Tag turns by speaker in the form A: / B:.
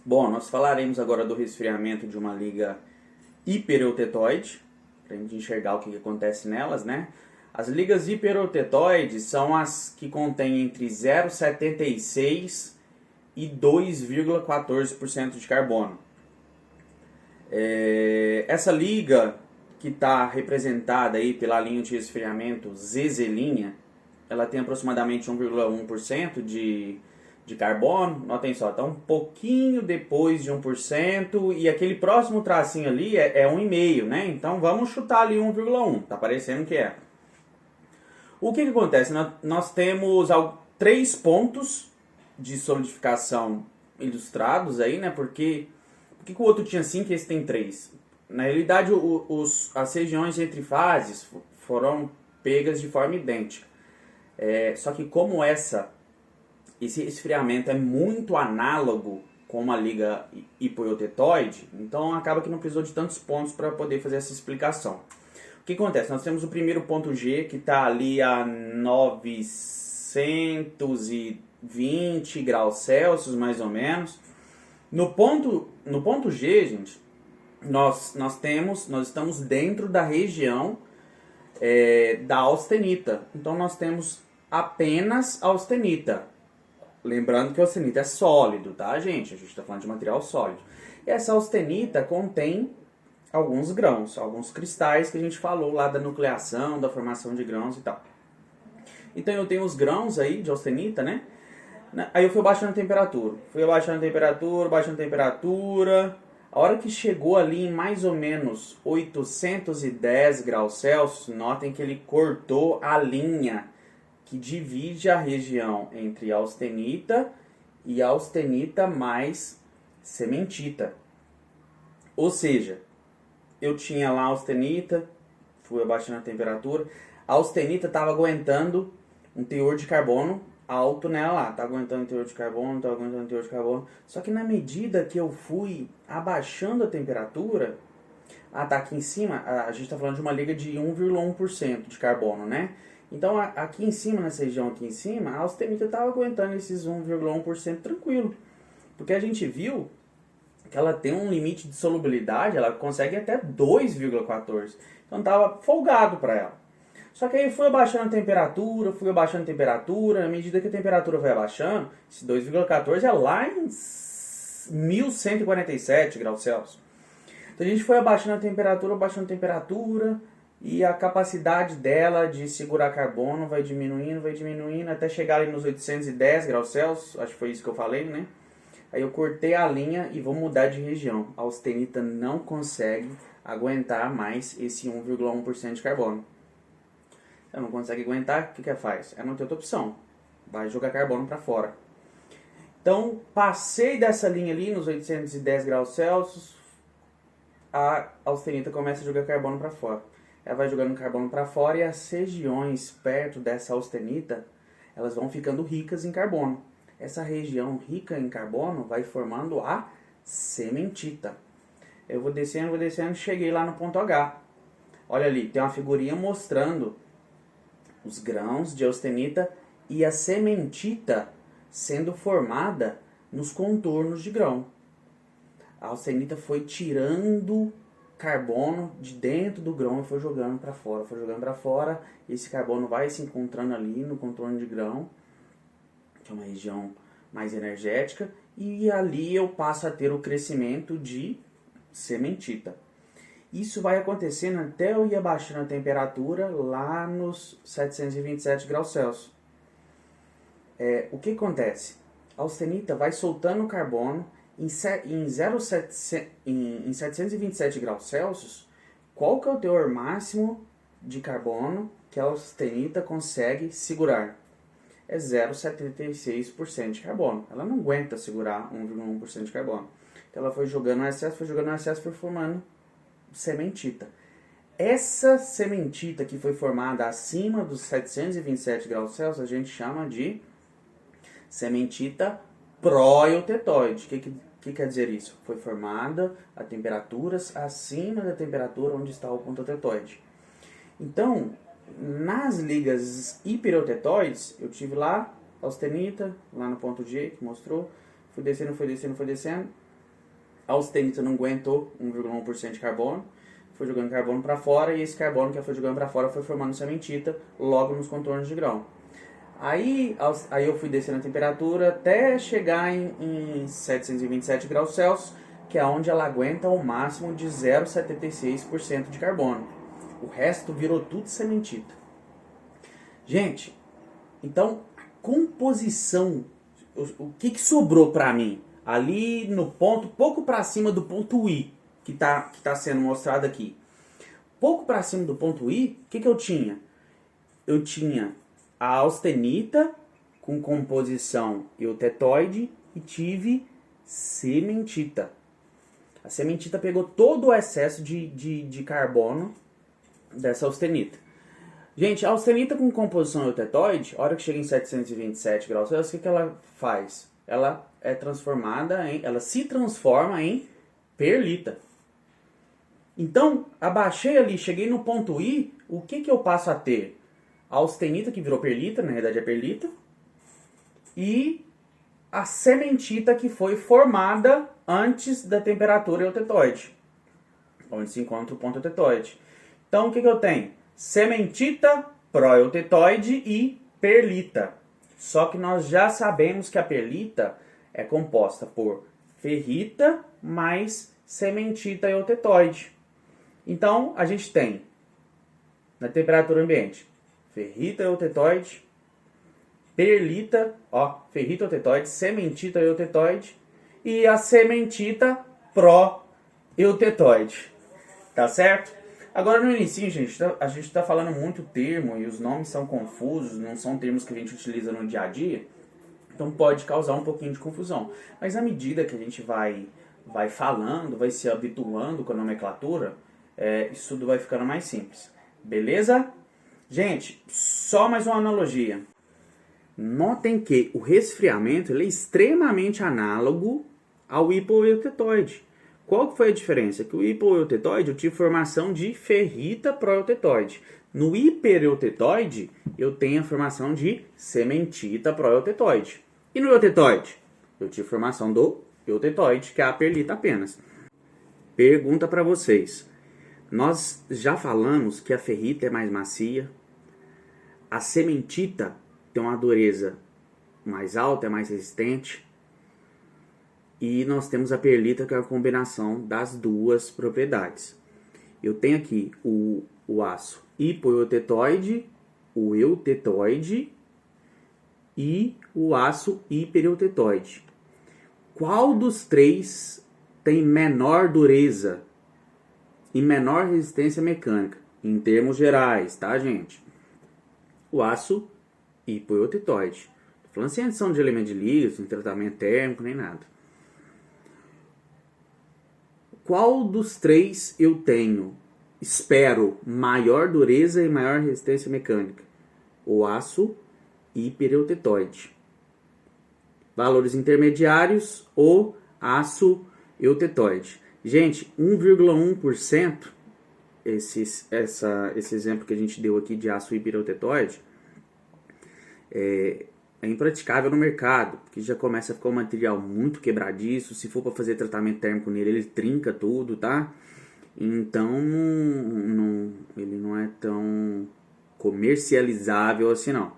A: Bom, nós falaremos agora do resfriamento de uma liga hipereutetoide, para a gente enxergar o que acontece nelas, né? As ligas hipereutetoides são as que contêm entre 0,76 e 2,14% de carbono. Essa liga, que está representada aí pela linha de resfriamento ZZ', ela tem aproximadamente 1,1% de carbono. Notem só, está um pouquinho depois de 1%, e aquele próximo tracinho ali é 1,5%, né? Então vamos chutar ali 1,1%, tá parecendo que é. O que acontece? Nós temos 3 pontos de solidificação ilustrados aí, né? Por que o outro tinha 5 e esse tem 3? Na realidade, as regiões entre fases foram pegas de forma idêntica. Só que como esse esfriamento é muito análogo com uma liga hipoeutetoide, então acaba que não precisou de tantos pontos para poder fazer essa explicação. O que acontece? Nós temos o primeiro ponto G, que está ali a 920 graus Celsius, mais ou menos. No ponto G, gente, nós estamos dentro da região da austenita. Então nós temos apenas austenita. Lembrando que a austenita é sólido, tá, gente? A gente está falando de material sólido. E essa austenita contém alguns grãos, alguns cristais que a gente falou lá da nucleação, da formação de grãos e tal. Então eu tenho os grãos aí de austenita, né? Aí eu fui baixando a temperatura. Baixando a temperatura. A hora que chegou ali em mais ou menos 810 graus Celsius, notem que ele cortou a linha que divide a região entre austenita e austenita mais cementita. Ou seja, eu tinha lá a austenita, fui abaixando a temperatura, a austenita estava aguentando um teor de carbono alto nela lá, tá aguentando o teor de carbono, só que na medida que eu fui abaixando a temperatura, tá aqui em cima, a gente está falando de uma liga de 1,1% de carbono, né? Então aqui em cima, nessa região aqui em cima, a austenita estava aguentando esses 1,1% tranquilo, porque a gente viu que ela tem um limite de solubilidade, ela consegue até 2,14%, então estava folgado para ela. Só que aí eu fui abaixando a temperatura, na medida que a temperatura vai abaixando, esse 2,14 é lá em 1147 graus Celsius. Então a gente foi abaixando a temperatura, e a capacidade dela de segurar carbono vai diminuindo, até chegar ali nos 810 graus Celsius, acho que foi isso que eu falei, né? Aí eu cortei a linha e vou mudar de região. A austenita não consegue aguentar mais esse 1,1% de carbono. Ela não consegue aguentar, o que faz? Ela não tem outra opção, vai jogar carbono para fora. Então, passei dessa linha ali, nos 810 graus Celsius, a austenita começa a jogar carbono para fora. Ela vai jogando carbono para fora e as regiões perto dessa austenita, elas vão ficando ricas em carbono. Essa região rica em carbono vai formando a cementita. Eu vou descendo, cheguei lá no ponto H. Olha ali, tem uma figurinha mostrando os grãos de austenita e a cementita sendo formada nos contornos de grão. A austenita foi tirando carbono de dentro do grão e foi jogando para fora, esse carbono vai se encontrando ali no contorno de grão, que é uma região mais energética, e ali eu passo a ter o crescimento de sementita. Isso vai acontecendo até eu ir abaixando a temperatura lá nos 727 graus Celsius. O que acontece? A austenita vai soltando carbono em 727 graus Celsius. Qual que é o teor máximo de carbono que a austenita consegue segurar? É 0,76% de carbono. Ela não aguenta segurar 1,1% de carbono. Então ela foi jogando o excesso, foi formando sementita. Essa sementita que foi formada acima dos 727 graus Celsius, a gente chama de sementita proeutetoide. O que quer dizer isso? Foi formada a temperaturas acima da temperatura onde está o ponto eutetoide. Então, nas ligas hipereutetoides, eu tive lá a austenita, lá no ponto G, que mostrou, fui descendo, A austenita não aguentou 1,1% de carbono, foi jogando carbono para fora, e esse carbono que foi jogando para fora foi formando sementita logo nos contornos de grão. Aí eu fui descendo a temperatura até chegar em 727 graus Celsius, que é onde ela aguenta o máximo de 0,76% de carbono. O resto virou tudo sementita. Gente, então a composição, o que sobrou para mim? Ali no ponto, pouco para cima do ponto I, que tá sendo mostrado aqui. Pouco para cima do ponto I, o que eu tinha? Eu tinha a austenita com composição eutetoide e tive sementita. A sementita pegou todo o excesso de carbono dessa austenita. Gente, a austenita com composição eutetoide, a hora que chega em 727 graus Celsius, o que ela faz? Ela se transforma em perlita. Então, abaixei ali, cheguei no ponto I, o que eu passo a ter? A austenita, que virou perlita, na verdade é perlita, e a sementita, que foi formada antes da temperatura eutetoide, onde se encontra o ponto eutetoide. Então, o que eu tenho? Sementita, pró-eutetoide e perlita. Só que nós já sabemos que a perlita é composta por ferrita mais sementita eutetoide. Então, a gente tem, na temperatura ambiente, ferrita eutetoide, perlita, ferrita eutetoide, sementita eutetoide e a sementita pró-eutetoide. Tá certo? Agora no início, gente, a gente está falando muito termo e os nomes são confusos, não são termos que a gente utiliza no dia a dia, então pode causar um pouquinho de confusão. Mas à medida que a gente vai falando, vai se habituando com a nomenclatura, isso tudo vai ficando mais simples. Beleza? Gente, só mais uma analogia. Notem que o resfriamento ele é extremamente análogo ao hipoeutetoide. Qual que foi a diferença? Que o hipoeutetoide eu tive formação de ferrita pró-eutetoide. No hipereutetoide eu tenho a formação de sementita pró-eutetoide. E no eutetoide? Eu tive formação do eutetoide, que é a perlita apenas. Pergunta para vocês. Nós já falamos que a ferrita é mais macia, a sementita tem uma dureza mais alta, é mais resistente, e nós temos a perlita, que é a combinação das duas propriedades. Eu tenho aqui o aço hipoeutetoide, o eutetoide e o aço hipereutetoide. Qual dos três tem menor dureza e menor resistência mecânica? Em termos gerais, tá, gente? O aço hipoeutetoide. Tô falando sem adição de elemento de liga, sem tratamento térmico, nem nada. Qual dos três eu tenho, espero, maior dureza e maior resistência mecânica? O aço hipereutetoide. Valores intermediários, o aço eutetoide. Gente, 1,1%, esse exemplo que a gente deu aqui de aço hipereutetoide, é impraticável no mercado, porque já começa a ficar um material muito quebradiço. Se for para fazer tratamento térmico nele, ele trinca tudo, tá? Então, ele não é tão comercializável assim, não.